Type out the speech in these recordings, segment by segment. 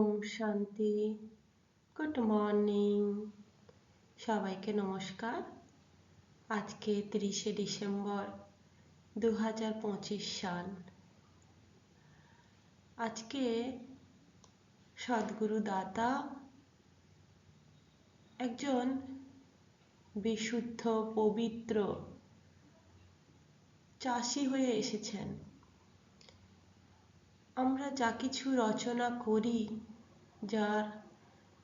ওম শান্তি। Good morning, সবাইকে নমস্কার। আজকে 30শে ডিসেম্বর 2025 সাল। আজকে সদ্গুরু দাতা একজন বিশুদ্ধ পবিত্র চাষী হয়ে এসেছেন। আমরা যা কিছু রচনা করি, যার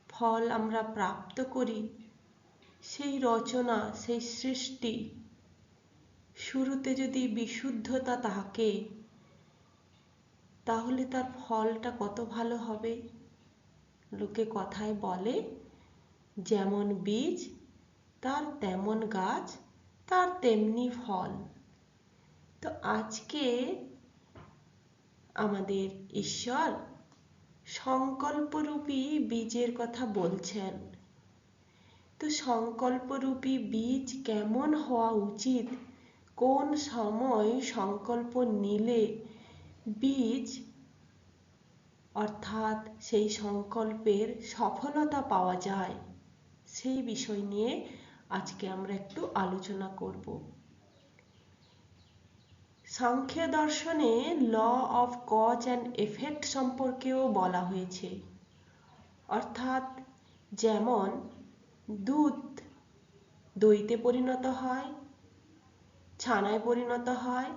ফল আমরা প্রাপ্ত করি, সেই রচনা, সেই সৃষ্টি শুরুতে যদি বিশুদ্ধতা থাকে, তাহলে তার ফলটা কত ভালো হবে। লোকে কথায় বলে, যেমন বীজ তার তেমন গাছ, তার তেমনি ফল। তো আজকে আমাদের ঈশ্বর সংকল্পরূপী বীজের কথা বলছেন। তো সংকল্পরূপী বীজ কেমন হওয়া উচিত, কোন সময় সংকল্প নিলে বীজ অর্থাৎ সেই সংকল্পের সফলতা পাওয়া যায়, সেই বিষয় নিয়ে আজকে আমরা একটু আলোচনা করব। সাংখ্য দর্শনে law of cause and effect সম্পর্কেও বলা হয়েছে। অর্থাৎ যেমন দুধ দইতে পরিণত হয়, ছানায় পরিণত হয়,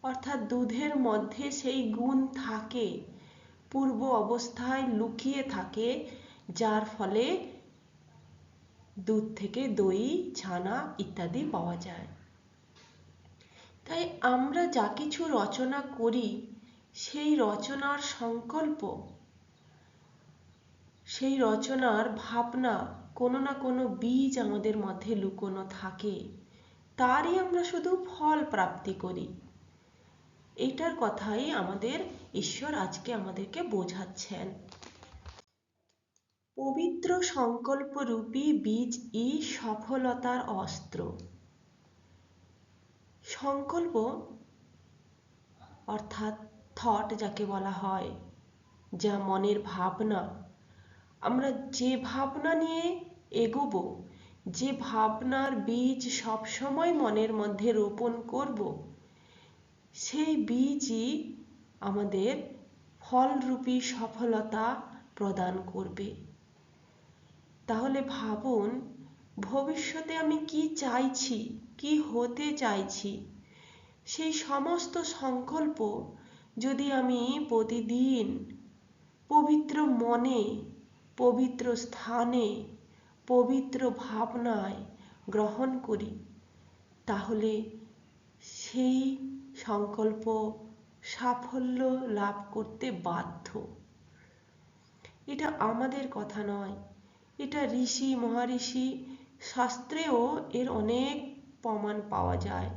অর্থাৎ দুধের মধ্যে সেই গুণ থাকে, পূর্ব অবস্থায় লুকিয়ে থাকে, যার ফলে দুধ থেকে দই, ছানা ইত্যাদি পাওয়া যায়। তাই আমরা যা কিছু রচনা করি, সেই রচনার সংকল্প, সেই রচনার ভাবনা, কোনো না কোনো বীজ আমাদের মধ্যে লুকোনো থাকে, তারই আমরা শুধু ফল প্রাপ্তি করি। এইটার কথাই আমাদের ঈশ্বর আজকে আমাদেরকে বোঝাচ্ছেন। পবিত্র সংকল্পরূপী বীজই সফলতার অস্ত্র। সংকল্প অর্থাৎ থট যাকে বলা হয়, যা মনের ভাবনা, আমরা যে ভাবনা নিয়ে এগোবো, যে ভাবনার বীজ সবসময় মনের মধ্যে রোপণ করব, সেই বীজই আমাদের ফলরূপী সফলতা প্রদান করবে। তাহলে ভাবুন, ভবিষ্যতে আমি কি চাইছি, কি হতে চাইছি, সেই সমস্ত সংকল্প যদি আমি প্রতিদিন পবিত্র মনে, পবিত্র স্থানে, পবিত্র ভাবনায় গ্রহণ করি, তাহলে সেই সংকল্প সাফল্য লাভ করতে বাধ্য। এটা আমাদের কথা নয়, এটা ঋষি মহাঋষি শাস্ত্রেও এর অনেক প্রমাণ পাওয়া যায়।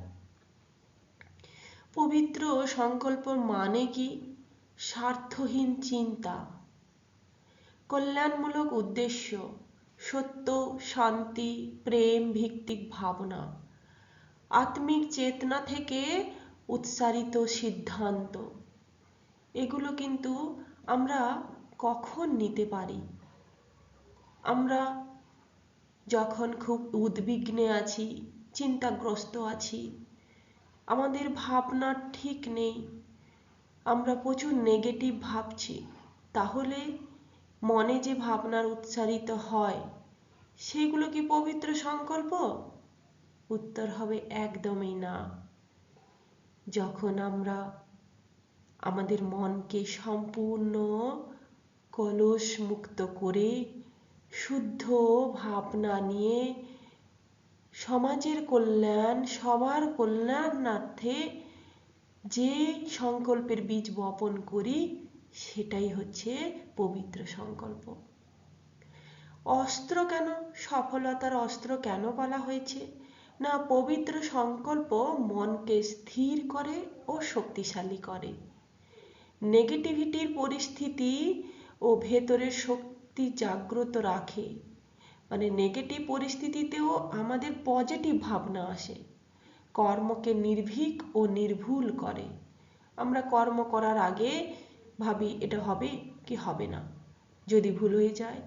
পবিত্র সংকল্প মানে কি? স্বার্থহীন চিন্তা, কল্যাণমূলক উদ্দেশ্য, সত্য, শান্তি, প্রেম ভিত্তিক ভাবনা, আত্মিক চেতনা থেকে উৎসারিত সিদ্ধান্ত। এগুলো কিন্তু আমরা কখন নিতে পারি? আমরা যখন খুব উদ্বিগ্নে আছি, চিন্তাগ্রস্ত আছি, আমাদের ভাবনা ঠিক নেই, আমরা প্রচুর নেগেটিভ ভাবছি, তাহলে মনে যে ভাবনার উচ্চারিত হয়, সেগুলো কি পবিত্র সংকল্প? উত্তর হবে একদমই না। যখন আমরা আমাদের মনকে সম্পূর্ণ কলুষ মুক্ত করে শুদ্ধ ভাবনা নিয়ে সমাজের কল্যাণ, সবার কল্যাণার্থে যে সংকল্পের বীজ বপন করি, সেটাই হচ্ছে পবিত্র সংকল্প। অস্ত্র কেন, সফলতার অস্ত্র কেন বলা হয়েছে? না, পবিত্র সংকল্প মনকে স্থির করে ও শক্তিশালী করে। নেগেটিভিটির পরিস্থিতি ও ভেতরের শক্তি জাগ্রত রাখে। মানে নেগেটিভ পরিস্থিতিতেও আমাদের পজিটিভ ভাবনা আসে, কর্মকে নির্ভীক ও নির্ভুল করে। আমরা কর্ম করার আগে ভাবি এটা হবে কি হবে না, যদি ভুল হয়ে যায়,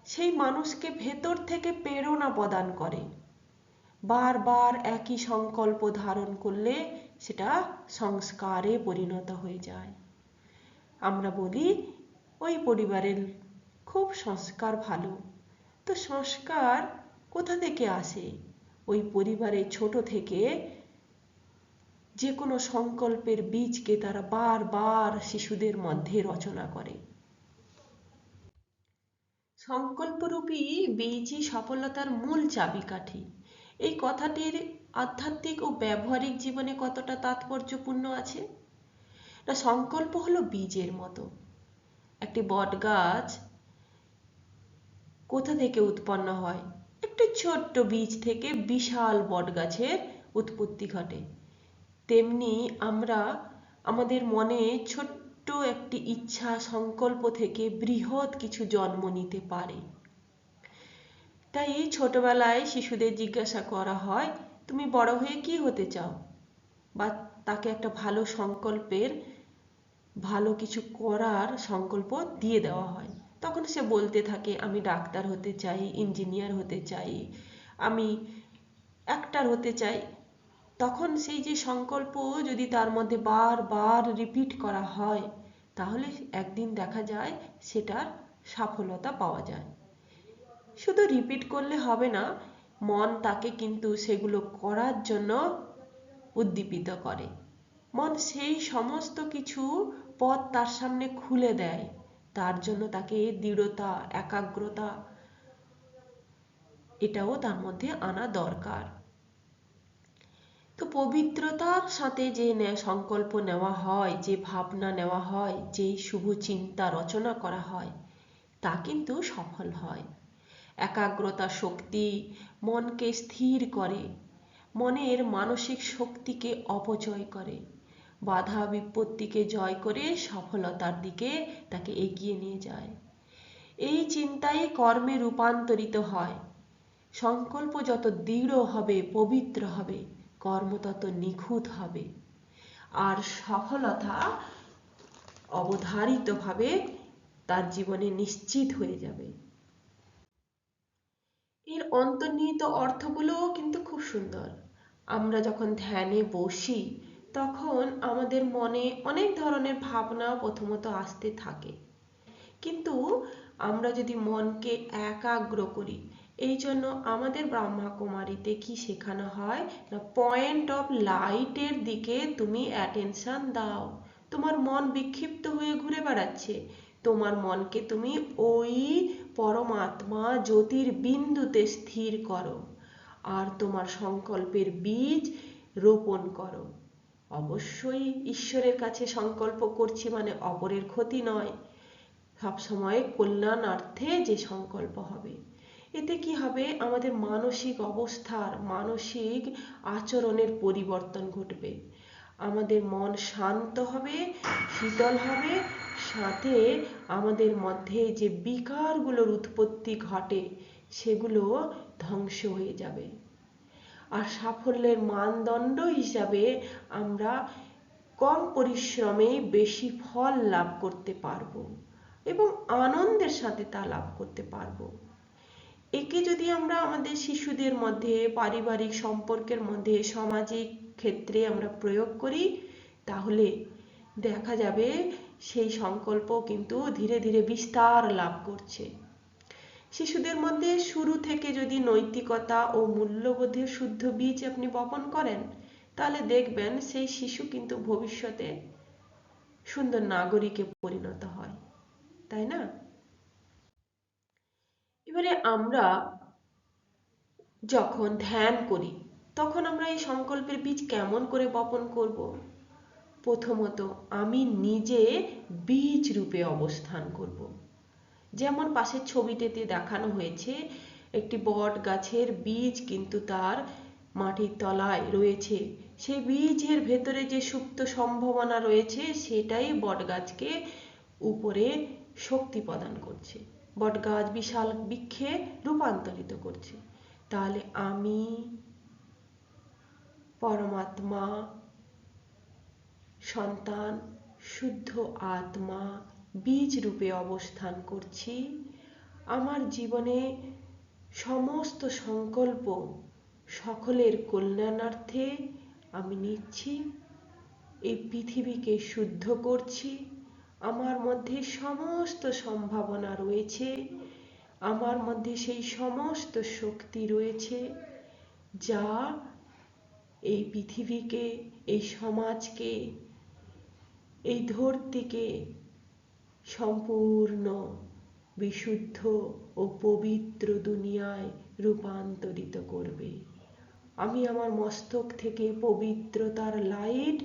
সেই মানুষকে ভেতর থেকে প্রেরণা প্রদান করে। বারবার একই সংকল্প ধারণ করলে সেটা সংস্কারে পরিণত হয়ে যায়। আমরা বলি ওই পরিবারের খুব সংস্কার ভালো। তো সংস্কার কোথা থেকে আসে? ওই পরিবারে ছোট থেকে যে কোনো সংকল্পের বীজকে তারা বারবার শিশুদের মধ্যে রচনা করে। সংকল্পরূপী বীজই সফলতার মূল চাবিকাঠি। এই কথাটির আধ্যাত্মিক ও ব্যবহারিক জীবনে কতটা তাৎপর্যপূর্ণ আছে না, সংকল্প হলো বীজের মতো। একটি বট গাছ কোথা থেকে উৎপন্ন হয়? একটি ছোট্ট বীজ থেকে বিশাল বট গাছের উৎপত্তি ঘটে। তেমনি আমরা আমাদের মনে ছোট্ট একটি ইচ্ছা সংকল্প থেকে বৃহৎ কিছু জন্ম নিতে পারে। তাই ছোটবেলায় শিশুদের জিজ্ঞাসা করা হয়, তুমি বড় হয়ে কি হতে চাও? বা তাকে একটা ভালো সংকল্পের, ভালো কিছু করার সংকল্প দিয়ে দেওয়া হয়। তখন সে বলতে থাকে, আমি ডাক্তার হতে চাই, ইঞ্জিনিয়ার হতে চাই, আমি অ্যাক্টর হতে চাই। তখন সেই যে সংকল্প যদি তার মধ্যে বারবার রিপিট করা হয়, তাহলে একদিন দেখা যায় সেটার সফলতা পাওয়া যায়। শুধু রিপিট করলে হবে না, মন তাকে কিন্তু সেগুলো করার জন্য উদ্দীপিত করে। মন সেই সমস্ত কিছু পথ তার সামনে খুলে দেয়। তার জন্য তাকে দৃঢ়তা, একাগ্রতা এটাও তার মধ্যে আনা দরকার। তো পবিত্রতার সাথে যে সংকল্প নেওয়া হয়, যে ভাবনা নেওয়া হয়, যেই শুভ চিন্তা রচনা করা হয়, তা কিন্তু সফল হয়। একাগ্রতা শক্তি মনকে স্থির করে, মনের মানসিক শক্তিকে অপচয় করে, বাধা বিপত্তিকে জয় করে সফলতার দিকে তাকে এগিয়ে নিয়ে যায়। এই চিন্তাই কর্মে রূপান্তরিত হয়। সংকল্প যত দৃঢ় হবে, পবিত্র হবে, কর্ম তত নিখুঁত হবে, আর সফলতা অবধারিতভাবে তার জীবনে নিশ্চিত হয়ে যাবে। এর অন্তর্নিহিত অর্থগুলোও কিন্তু খুব সুন্দর। আমরা যখন ধ্যানে বসি, তখন আমাদের মনে অনেক ধরনের ভাবনা প্রথমত আসতে থাকে, কিন্তু আমরা যদি মনকে একাগ্র করি, এই জন্য আমাদের ব্রহ্মাকুমারীতে কি শেখানো হয় না, পয়েন্ট অফ লাইটের দিকে তুমি অ্যাটেনশন দাও। তোমার মন বিক্ষিপ্ত হয়ে ঘুরে বেড়াচ্ছে, তোমার মনকে তুমি ওই পরমাত্মা জ্যোতির বিন্দুতে স্থির করো, আর তোমার সংকল্পের বীজ রোপণ করো। অবশ্যই ঈশ্বরের কাছে সংকল্প করছি মানে অপরের ক্ষতি নয়, সবসময় কল্যাণার্থে যে সংকল্প হবে। এতে কি হবে, আমাদের মানসিক অবস্থার, মানসিক আচরণের পরিবর্তন ঘটবে। আমাদের মন শান্ত হবে, শীতল হবে, সাথে আমাদের মধ্যে যে বিকারগুলোর উৎপত্তি ঘটে সেগুলো ধ্বংস হয়ে যাবে। আর সাফল্যের মানদণ্ড হিসাবে আমরা কম পরিশ্রমে বেশি ফল লাভ করতে পারবো এবং আনন্দের সাথে তা লাভ করতে পারবো। একে যদি আমরা আমাদের শিশুদের মধ্যে, পারিবারিক সম্পর্কের মধ্যে, সামাজিক ক্ষেত্রে আমরা প্রয়োগ করি, তাহলে দেখা যাবে সেই সংকল্প কিন্তু ধীরে ধীরে বিস্তার লাভ করছে। শিশুদের মধ্যে শুরু থেকে যদি নৈতিকতা ও মূল্যবোধের শুদ্ধ বীজ আপনি বপন করেন, তাহলে দেখবেন সেই শিশু কিন্তু ভবিষ্যতে সুন্দর নাগরিকে পরিণত হয়, তাই না? এবারে আমরা যখন ধ্যান করি, তখন আমরা এই সংকল্পের বীজ কেমন করে বপন করব? প্রথমত আমি নিজে বীজ রূপে অবস্থান করব। যেমন পাশের ছবিটিতে দেখানো হয়েছে, একটি বট গাছের বীজ কিন্তু তার মাটির তলায় রয়েছে। সেই বীজের ভেতরে যে সুপ্ত সম্ভাবনা রয়েছে, সেটাই বট গাছকে উপরে শক্তি প্রদান করছে, বট গাছ বিশাল বৃক্ষে রূপান্তরিত করছে। তাহলে আমি পরমাত্মা সন্তান, শুদ্ধ আত্মা, বীজ রূপে অবস্থান করছি। আমার জীবনে সমস্ত সংকল্প সকলের কল্যাণার্থে আমি নিচ্ছি। এই পৃথিবীকে শুদ্ধ করছি। আমার মধ্যে সমস্ত সম্ভাবনা রয়েছে, আমার মধ্যে সেই সমস্ত শক্তি রয়েছে যা এই পৃথিবীকে, এই সমাজকে, এই ধরতিকে সম্পূর্ণ বিশুদ্ধ ও পবিত্র দুনিয়ায় রূপান্তরিত করবে। আমি আমার মস্তক থেকে পবিত্রতার লাইট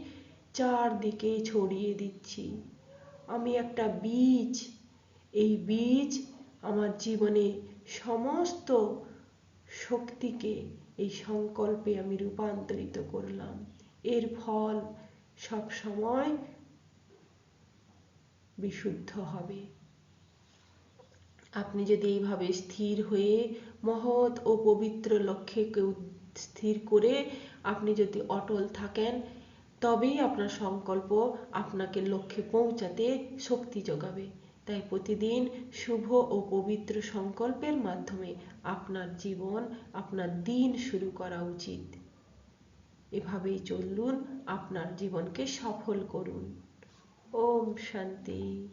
চারদিকে ছড়িয়ে দিচ্ছি। আমি একটা বীজ, এই বীজ আমার জীবনে সমস্ত শক্তিকে এই সংকল্পে আমি রূপান্তরিত করলাম। এর ফল সব সময় বিশুদ্ধ হবে। আপনি যদি এইভাবে স্থির হয়ে মহৎ ও পবিত্র লক্ষ্যকে স্থির করে আপনি যদি অটল থাকেন, তবেই আপনার সংকল্প আপনাকে লক্ষ্যে পৌঁছাতে শক্তি যোগাবে। তাই প্রতিদিন শুভ ও পবিত্র সংকল্পের মাধ্যমে আপনার জীবন, আপনার দিন শুরু করা উচিত। এভাবেই চলুন, আপনার জীবনকে সফল করুন। ওম শান্তি।